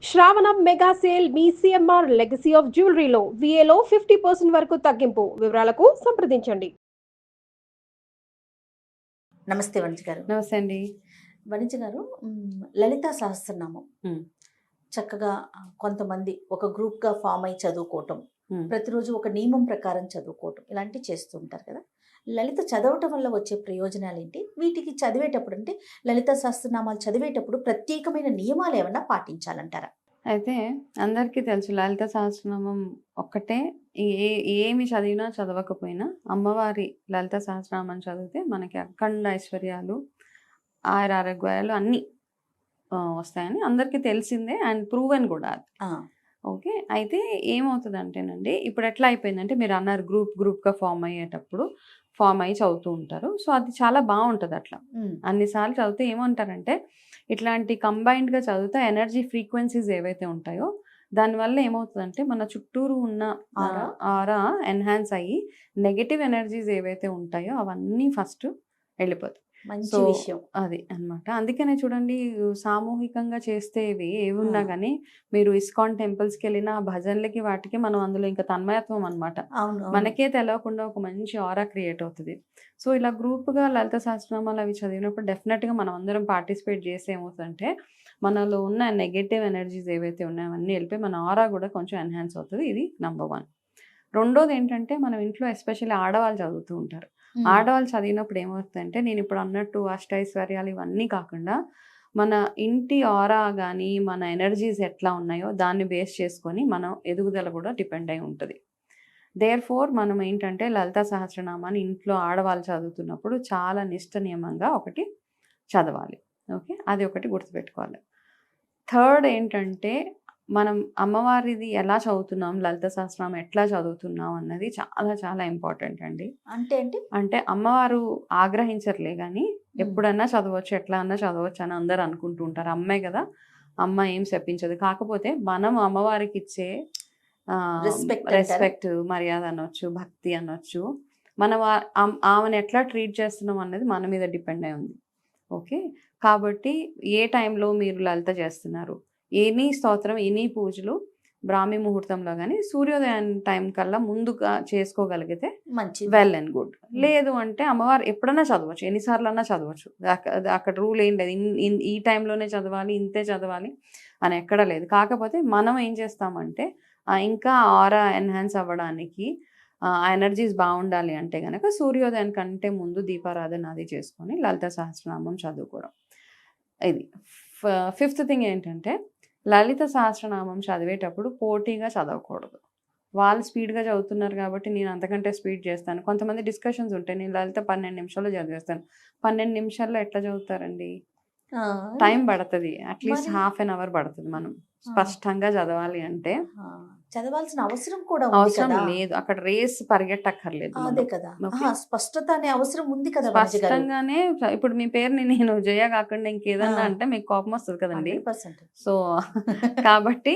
శ్రావణం mega sale మీ CMR legacy of జ్యువెలరీలో విఏలో 50% వరకు తగ్గింపు. వివరాలకు సంప్రదించండి. నమస్తే వనిజ గారు. నమస్తే అండి. వనిజ గారు, లలితా సహస్రనామం హ్మ్. చక్కగా కొంతమంది ఒక గ్రూప్గా ఫామ్ అయి చదువుకోవటం, హ్మ్. ప్రతిరోజు ఒక నియమం ప్రకారం చదువుకోవటం ఇలాంటివి చేస్తూ ఉంటారు కదా. లలిత చదవటం వల్ల వచ్చే ప్రయోజనాలు ఏంటి? వీటికి చదివేటప్పుడు అంటే లలితా సహస్రనామాలు చదివేటప్పుడు ప్రత్యేకమైన నియమాలు ఏమన్నా పాటించాలంటారా? అయితే అందరికీ తెలుసు లలిత సహస్రనామం ఒక్కటే. ఏమి చదివినా చదవకపోయినా అమ్మవారి లలిత సహస్రనామం చదివితే మనకి అఖండ ఐశ్వర్యాలు, ఆరోగ్యాలు అన్నీ వస్తాయని అందరికీ తెలిసిందే అండ్ ప్రూవెన్ కూడా అది. ఓకే. అయితే ఏమవుతుందంటేనండి, ఇప్పుడు ఎట్లా అయిపోయిందంటే మీరు అన్నారు గ్రూప్గా ఫామ్ అయ్యి చదువుతూ ఉంటారు. సో అది చాలా బాగుంటుంది అట్లా. అన్నిసార్లు చదివితే ఏమంటారంటే ఇట్లాంటి కంబైన్డ్గా చదివితే ఎనర్జీ ఫ్రీక్వెన్సీస్ ఏవైతే ఉంటాయో దానివల్ల ఏమవుతుందంటే మన చుట్టూరు ఉన్న ఆరా ఎన్హాన్స్ అయ్యి నెగటివ్ ఎనర్జీస్ ఏవైతే ఉంటాయో అవన్నీ ఫస్ట్ వెళ్ళిపోతాయి. మంచి విషయం అది అన్నమాట. అందుకనే చూడండి, సామూహికంగా చేస్తే ఏవున్నా కానీ మీరు ఇస్కాన్ టెంపుల్స్కి వెళ్ళిన భజనలకి వాటికి మనం అందులో ఇంకా తన్మయత్వం అనమాట. మనకే తెలియకుండా ఒక మంచి ఆరా క్రియేట్ అవుతుంది. సో ఇలా గ్రూప్గా లలిత సహస్రనామాలు అవి చదివినప్పుడు డెఫినెట్గా మనం అందరం పార్టిసిపేట్ చేస్తే ఏమవుతుందంటే మనలో ఉన్న నెగటివ్ ఎనర్జీస్ ఏవైతే ఉన్నాయో అవన్నీ వెళ్ళిపోయి మన ఆరా కూడా కొంచెం ఎన్హాన్స్ అవుతుంది. ఇది నెంబర్ 1. రెండోది ఏంటంటే మనం ఇంట్లో ఎస్పెషల్లీ ఆడవాళ్ళు చదువుతూ ఉంటారు. ఆడవాళ్ళు చదివినప్పుడు ఏమవుతుందంటే నేను ఇప్పుడు అన్నట్టు అష్టైశ్వర్యాలు ఇవన్నీ కాకుండా మన ఇంటి ఆరా కానీ మన ఎనర్జీస్ ఎట్లా ఉన్నాయో దాన్ని బేస్ చేసుకొని మనం ఎదుగుదల కూడా డిపెండ్ అయి ఉంటుంది. దేర్ఫోర్ మనం ఏంటంటే లలితా సహస్రనామాన్ని ఇంట్లో ఆడవాళ్ళు చదువుతున్నప్పుడు చాలా నిష్ట నియమంగా ఒకటి చదవాలి. ఓకే, అది ఒకటి గుర్తుపెట్టుకోవాలి. థర్డ్ ఏంటంటే మనం అమ్మవారిది ఎలా చదువుతున్నాం, లలిత సహస్రనామం ఎట్లా చదువుతున్నాం అన్నది చాలా చాలా ఇంపార్టెంట్ అండి. అంటే అమ్మవారు ఆగ్రహించర్లే కానీ ఎప్పుడన్నా చదవచ్చు, ఎట్లా అన్నా చదవచ్చు అని అందరు అనుకుంటూ ఉంటారు. అమ్మే కదా, అమ్మ ఏం చెప్పించదు. కాకపోతే మనం అమ్మవారికి ఇచ్చే రెస్పెక్ట్, మర్యాద అనొచ్చు, భక్తి అనొచ్చు, మనం ఆమెను ఎట్లా ట్రీట్ చేస్తున్నాం అన్నది మన మీద డిపెండ్ అయి ఉంది. ఓకే, కాబట్టి ఏ టైంలో మీరు లలిత చేస్తున్నారు, ఎనీ స్తోత్రం, ఎనీ పూజలు బ్రాహ్మీ ముహూర్తంలో కానీ సూర్యోదయం టైం కల్లా ముందుగా చేసుకోగలిగితే మంచి, వెల్ అండ్ గుడ్. లేదు అంటే అమ్మవారు ఎప్పుడన్నా చదవచ్చు, ఎన్నిసార్లు అన్నా చదవచ్చు. అక్కడ రూల్ ఏం లేదు, ఈ టైంలోనే చదవాలి, ఇంతే చదవాలి అని ఎక్కడ లేదు. కాకపోతే మనం ఏం చేస్తామంటే ఇంకా ఆరా ఎన్హాన్స్ అవ్వడానికి ఆ ఎనర్జీస్ బాగుండాలి అంటే కనుక సూర్యోదయం కంటే ముందు దీపారాధన అది చేసుకొని లలిత సహస్రనామం చదువుకోవడం. ఇది 5th థింగ్ ఏంటంటే లలిత సహస్రనామం చదివేటప్పుడు పోటీగా చదవకూడదు. వాళ్ళు స్పీడ్గా చదువుతున్నారు కాబట్టి నేను అంతకంటే స్పీడ్ చేస్తాను. కొంతమంది డిస్కషన్స్ ఉంటాయి, నేను లలిత 12 నిమిషాల్లో చదివేస్తాను. 12 నిమిషాల్లో ఎట్లా చదువుతారండి? టైం పడుతుంది, అట్లీస్ట్ హాఫ్ అన్ అవర్ పడుతుంది. మనం స్పష్టంగా చదవాలి అంటే చదవాల్సిన అవసరం కూడా అవసరం లేదు, అక్కడ రేస్ పరిగెట్టక్కర్లేదు. అదే కదా, స్పష్టత అనే అవసరం ఉంది కదా. స్పష్టంగానే ఇప్పుడు మీ పేరుని నేను జయ కాకుండా ఇంకేదన్నా అంటే మీకు కోపం వస్తుంది కదండి. సో కాబట్టి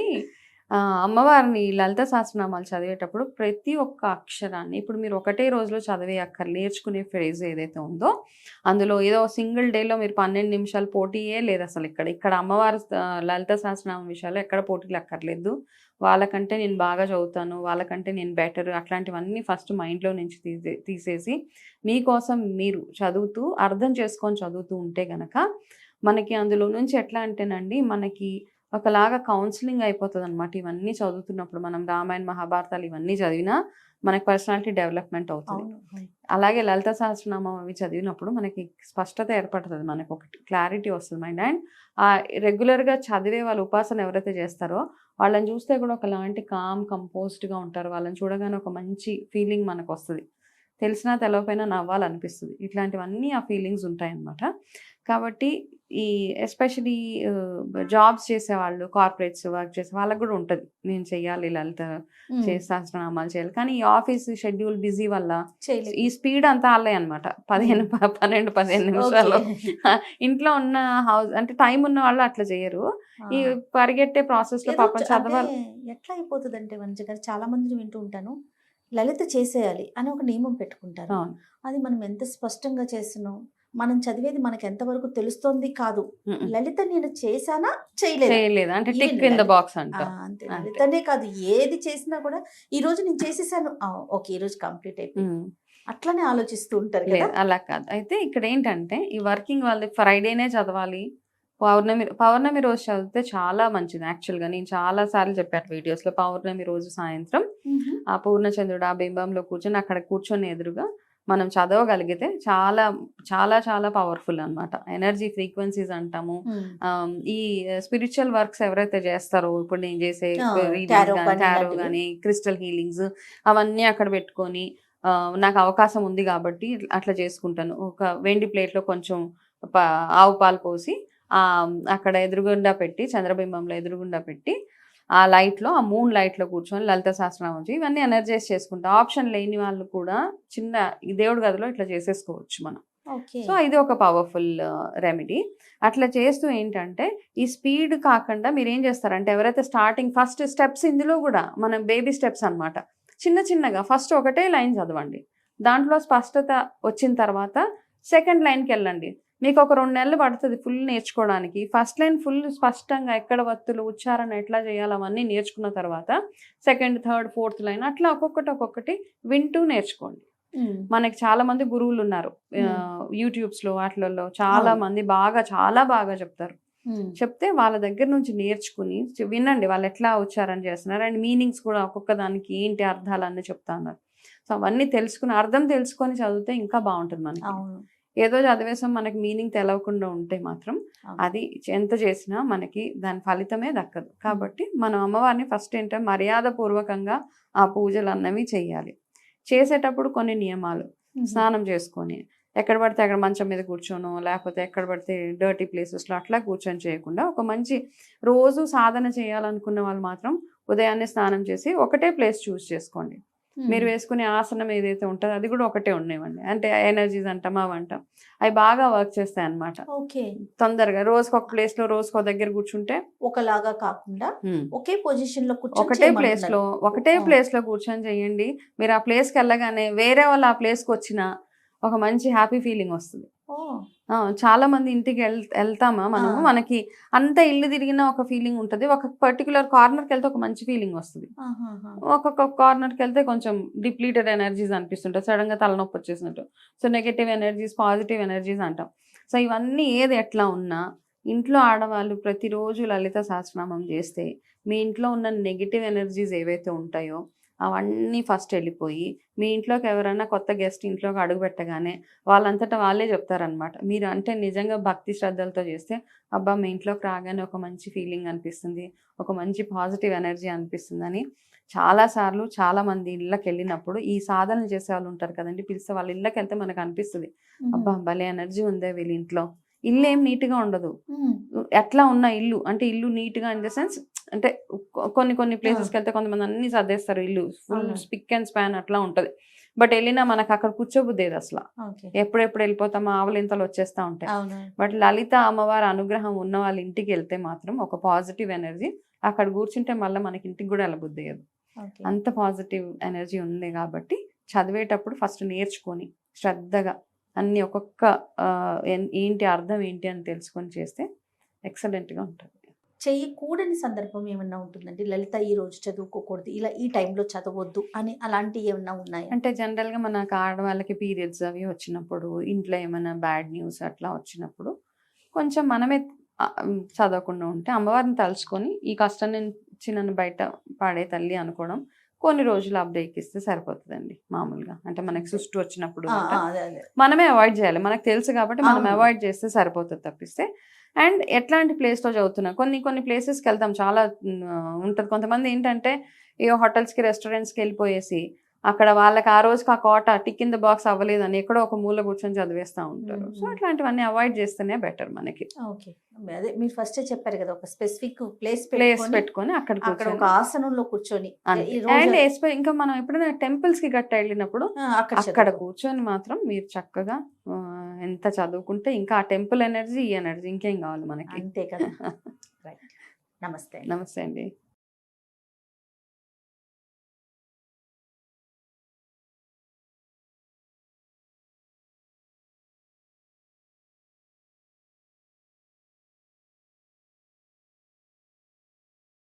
అమ్మవారిని లలిత సహస్రనామాలు చదివేటప్పుడు ప్రతి ఒక్క అక్షరాన్ని ఇప్పుడు మీరు ఒకటే రోజులో చదివే నేర్చుకునే ఫ్రేజ్ ఏదైతే ఉందో అందులో ఏదో సింగిల్ డేలో మీరు 12 నిమిషాలు పోటీయే లేదు అసలు. ఇక్కడ అమ్మవారి లలిత సహస్రనామం విషయాల్లో ఎక్కడ పోటీలు అక్కర్లేదు. వాళ్ళకంటే నేను బాగా చదువుతాను, వాళ్ళకంటే నేను బెటర్, అట్లాంటివన్నీ ఫస్ట్ మైండ్లో నుంచి తీసేసి మీకోసం మీరు చదువుతూ అర్థం చేసుకొని చదువుతూ ఉంటే గనక మనకి అందులో నుంచి ఎట్లా అంటేనండి మనకి ఒకలాగా కౌన్సిలింగ్ అయిపోతుంది అనమాట. ఇవన్నీ చదువుతున్నప్పుడు మనం రామాయణ మహాభారతాలు ఇవన్నీ చదివినా మనకి పర్సనాలిటీ డెవలప్మెంట్ అవుతుంది. అలాగే లలిత సహస్రనామం అవి చదివినప్పుడు మనకి స్పష్టత ఏర్పడుతుంది, మనకు ఒకటి క్లారిటీ వస్తుంది మైండ్. అండ్ రెగ్యులర్గా చదివే వాళ్ళు ఉపాసన ఎవరైతే చేస్తారో వాళ్ళని చూస్తే కూడా ఒకలాంటి కంపోజ్డ్గా ఉంటారు. వాళ్ళని చూడగానే ఒక మంచి ఫీలింగ్ మనకు వస్తుంది, తెలిసినా తెలవకపోయినా నవ్వాలనిపిస్తుంది. ఇట్లాంటివన్నీ ఆ ఫీలింగ్స్ ఉంటాయన్నమాట. కాబట్టి ఈ ఎస్పెషలీ జాబ్స్ చేసేవాళ్ళు, కార్పొరేట్స్ వర్క్ చేసే వాళ్ళకి కూడా ఉంటుంది నేను చెయ్యాలి లలిత సహస్రనామాలు చేయాలి. కానీ ఈ ఆఫీస్ షెడ్యూల్ బిజీ వల్ల ఈ స్పీడ్ అంతా అల్లే అనమాట. 12-15 నిమిషాలు ఇంట్లో ఉన్న హౌస్ అంటే టైం ఉన్న వాళ్ళు అట్లా చేయరు. ఈ పరిగెట్టే ప్రాసెస్ లో పాపం చదవాలి. ఎట్లా అయిపోతుంది అంటే మంచిగా చాలా మందిని వింటూ ఉంటాను, లలిత చేసేయాలి అని ఒక నియమం పెట్టుకుంటారు. అది మనం ఎంత స్పష్టంగా చేస్తున్నాం, మనం చదివేది మనకి ఎంతవరకు తెలుస్తోంది కాదు. ఉమ్. లలిత నేను చేశానా చేయలేదా చేయలేదు అంటే Even tick in the Lalitha- box ఆ, అంటాం. అంతే అంతే. లలితనే కాదు, ఏది చేసినా కూడా ఈ రోజు నేను చేసేసాను, ఓకే ఈ రోజు కంప్లీట్ అయిపోయింది, ఉమ్. అట్లనే ఆలోచిస్తూ ఉంటారు కదా. లేదు అలా కాదు. అయితే ఇక్కడ ఏంటంటే ఈ వర్కింగ్ వాళ్ళు ఫ్రైడేనే చదవాలి, పౌర్ణమి రోజు చదివితే చాలా మంచిది. యాక్చువల్గా నేను చాలా సార్లు చెప్పాను వీడియోస్లో, పౌర్ణమి రోజు సాయంత్రం ఆ పూర్ణచంద్రుడు ఆ బింబంలో కూర్చొని అక్కడ కూర్చొని ఎదురుగా మనం చదవగలిగితే చాలా చాలా చాలా పవర్ఫుల్ అన్నమాట. ఎనర్జీ ఫ్రీక్వెన్సీస్ అంటాము. ఈ స్పిరిచువల్ వర్క్స్ ఎవరైతే చేస్తారో, ఇప్పుడు నేను చేసే tarot కానీ టారో ఇలాంటివి. కానీ క్రిస్టల్ హీలింగ్స్ అవన్నీ అక్కడ పెట్టుకొని నాకు అవకాశం ఉంది కాబట్టి అట్లా చేసుకుంటాను. ఒక వెండి ప్లేట్లో కొంచెం ఆవు పాలు పోసి అక్కడ ఎదురుగుండా పెట్టి, చంద్రబింబంలో ఎదురుగుండా పెట్టి, ఆ లైట్లో, ఆ మూన్ లైట్లో కూర్చొని లలిత సహస్రనామం ఇవన్నీ ఎనర్జైజ్ చేసుకుంటాం. ఆప్షన్ లేని వాళ్ళు కూడా చిన్న ఈ దేవుడి గదిలో ఇట్లా చేసేసుకోవచ్చు మనం. ఓకే సో ఇది ఒక పవర్ఫుల్ రెమెడీ. అట్లా చేస్తూ ఏంటంటే ఈ స్పీడ్ కాకుండా మీరు ఏం చేస్తారంటే, ఎవరైతే స్టార్టింగ్ ఫస్ట్ స్టెప్స్ ఇందులో కూడా మనం బేబీ స్టెప్స్ అన్నమాట, చిన్న చిన్నగా ఫస్ట్ ఒకటే లైన్ చదవండి, దాంట్లో స్పష్టత వచ్చిన తర్వాత సెకండ్ లైన్కి వెళ్ళండి. మీకు ఒక 2 నెలలు పడుతుంది ఫుల్ నేర్చుకోవడానికి. ఫస్ట్ లైన్ ఫుల్ స్పష్టంగా ఎక్కడ వత్తులు ఉచ్చారణ ఎట్లా చేయాలి అవన్నీ నేర్చుకున్న తర్వాత సెకండ్, థర్డ్, ఫోర్త్ లైన్ అట్లా ఒక్కొక్కటి వింటూ నేర్చుకోండి. మనకి చాలా మంది గురువులు ఉన్నారు యూట్యూబ్స్ లో వాటిలలో, చాలా మంది చాలా బాగా చెప్తారు. చెప్తే వాళ్ళ దగ్గర నుంచి నేర్చుకుని వినండి వాళ్ళు ఎట్లా ఉచ్చారణ చేస్తున్నారు, అండ్ మీనింగ్స్ కూడా ఒక్కొక్క దానికి ఏంటి అర్థాలు అన్నీ చెప్తా ఉన్నారు. సో అవన్నీ తెలుసుకుని అర్థం తెలుసుకొని చదివితే ఇంకా బాగుంటుంది మనకి. ఏదో చదివేసాం మనకి మీనింగ్ తెలవకుండా ఉంటే మాత్రం అది ఎంత చేసినా మనకి దాని ఫలితమే దక్కదు. కాబట్టి మనం అమ్మవారిని ఫస్ట్ ఏంటంటే మర్యాద పూర్వకంగా ఆ పూజలు అన్నవి చెయ్యాలి. చేసేటప్పుడు కొన్ని నియమాలు, స్నానం చేసుకొని ఎక్కడ పడితే అక్కడ మంచం మీద కూర్చోను, లేకపోతే ఎక్కడ పడితే డర్టీ ప్లేసెస్లో అట్లా కూర్చొని చేయకుండా, ఒక మంచి రోజు సాధన చేయాలనుకున్న వాళ్ళు మాత్రం ఉదయాన్నే స్నానం చేసి ఒకటే ప్లేస్ చూస్ చేసుకోండి. మీరు వేసుకునే ఆసనం ఏదైతే ఉంటుందో అది కూడా ఒకటే ఉండేవండి. అంటే ఎనర్జీస్ అంటాం అవంటాం, అవి బాగా వర్క్ చేస్తాయి అన్నమాట. ఓకే తొందరగా రోజుకొక ప్లేస్ లో రోజుకో దగ్గర కూర్చుంటే ఒకలాగా కాకుండా ఒకే పొజిషన్ లో ఒకటే ప్లేస్ లో కూర్చొని చేయండి. మీరు ఆ ప్లేస్ కి వెళ్ళగానే వేరే వాళ్ళు ఆ ప్లేస్ కి వచ్చినా ఒక మంచి హ్యాపీ ఫీలింగ్ వస్తుంది. చాలా మంది ఇంటికి వెళ్తామా మనము, మనకి అంత ఇల్లు తిరిగిన ఒక ఫీలింగ్ ఉంటుంది, ఒక పర్టికులర్ కార్నర్కి వెళ్తే ఒక మంచి ఫీలింగ్ వస్తుంది, ఒక్కొక్క కార్నర్కి వెళ్తే కొంచెం డిప్లీటెడ్ ఎనర్జీస్ అనిపిస్తుంటాయి, సడన్ గా తలనొప్పి వచ్చేసినట్టు. So negative energies, positive energies అంటాం. సో ఇవన్నీ ఏది ఎట్లా ఉన్నా ఇంట్లో ఆడవాళ్ళు ప్రతిరోజు లలిత సహస్రనామం చేస్తే మీ ఇంట్లో ఉన్న నెగిటివ్ ఎనర్జీస్ ఏవైతే ఉంటాయో అవన్నీ ఫస్ట్ వెళ్ళిపోయి, మీ ఇంట్లోకి ఎవరైనా కొత్త గెస్ట్ ఇంట్లోకి అడుగు పెట్టగానే వాళ్ళంతటా వాళ్ళే చెప్తారనమాట. మీరు అంటే నిజంగా భక్తి శ్రద్ధలతో చేస్తే అబ్బా మీ ఇంట్లోకి రాగానే ఒక మంచి ఫీలింగ్ అనిపిస్తుంది, ఒక మంచి పాజిటివ్ ఎనర్జీ అనిపిస్తుందని చాలాసార్లు చాలామంది ఇళ్ళకి వెళ్ళినప్పుడు ఈ సాధనలు చేసే వాళ్ళు ఉంటారు కదండి, పిలిస్తే వాళ్ళ ఇళ్ళకి వెళ్తే మనకు అనిపిస్తుంది అబ్బా భలే ఎనర్జీ ఉందే వీళ్ళ ఇంట్లో. ఇల్లు ఏం నీట్గా ఉండదు, ఎట్లా ఉన్న ఇల్లు అంటే ఇల్లు నీట్గా ఇన్ ద సెన్స్ అంటే కొన్ని ప్లేసెస్కి వెళ్తే కొంతమంది అన్ని సర్దేస్తారు, ఇల్లు ఫుల్ స్పిక్ అండ్ స్పాన్ అట్లా ఉంటుంది. బట్ వెళ్ళినా మనకు అక్కడ కూర్చోబుద్దేది అసలు, ఎప్పుడెప్పుడు వెళ్ళిపోతామో ఆవలింతలు వచ్చేస్తూ ఉంటాయి. బట్ లలిత అమ్మవారి అనుగ్రహం ఉన్న వాళ్ళ ఇంటికి వెళ్తే మాత్రం ఒక పాజిటివ్ ఎనర్జీ, అక్కడ కూర్చుంటే మళ్ళీ మనకి ఇంటికి కూడా వెళ్ళబుద్దేయదు, అంత పాజిటివ్ ఎనర్జీ ఉంది. కాబట్టి చదివేటప్పుడు ఫస్ట్ నేర్చుకొని శ్రద్ధగా అన్ని ఒక్కొక్క ఏంటి అర్థం ఏంటి అని తెలుసుకొని చేస్తే ఎక్సలెంట్గా ఉంటుంది. చేయకూడని సందర్భం ఏమన్నా ఉంటుందండి, లలిత ఈ రోజు చదువుకోకూడదు, ఇలా ఈ టైంలో చదవద్దు అని అలాంటివి ఏమన్నా ఉన్నాయి? అంటే జనరల్గా మనకు ఆడవాళ్ళకి పీరియడ్స్ అవి వచ్చినప్పుడు, ఇంట్లో ఏమైనా బ్యాడ్ న్యూస్ అట్లా వచ్చినప్పుడు కొంచెం మనమే చదవకుండా ఉంటే అమ్మవారిని తలుచుకొని ఈ కష్టం నుంచి నన్ను బయట పాడే తల్లి అనుకోవడం, కొన్ని రోజులు ఆ బ్రేక్ ఇస్తే సరిపోతుందండి. మామూలుగా అంటే మనకి సుష్టి వచ్చినప్పుడు మనమే అవాయిడ్ చేయాలి, మనకు తెలుసు కాబట్టి మనం అవాయిడ్ చేస్తే సరిపోతుంది తప్పిస్తే. అండ్ ఎట్లాంటి ప్లేస్లో చదువుతున్నా, కొన్ని ప్లేసెస్కి వెళ్తాం చాలా ఉంటుంది. కొంతమంది ఏంటంటే ఏ హోటల్స్కి రెస్టారెంట్స్కి వెళ్ళిపోయేసి అక్కడ వాళ్ళకి ఆ రోజుకి ఆ కోట టిక్ ఇన్ ద బాక్స్ అవ్వలేదని ఎక్కడో ఒక మూల కూర్చొని చదివేస్తూ ఉంటారు. సో అట్లాంటివన్నీ అవాయిడ్ చేస్తేనే బెటర్ మనకి. ఓకే, అదే మీరు ఫస్ట్ చెప్పారు కదా, ఒక స్పెసిఫిక్ ప్లేస్ పెట్టుకొని అక్కడ ఒక ఆసనంలో కూర్చొని. అండ్ ఇంకా మనం ఎప్పుడైనా టెంపుల్స్ కి గట్ట వెళ్ళినప్పుడు అక్కడ కూర్చొని మాత్రం మీరు చక్కగా ఎంత చదువుకుంటే ఇంకా ఆ టెంపుల్ ఎనర్జీ, ఈ ఎనర్జీ ఇంకేం కావాలి మనకి. అంతే కదా. నమస్తే అండి.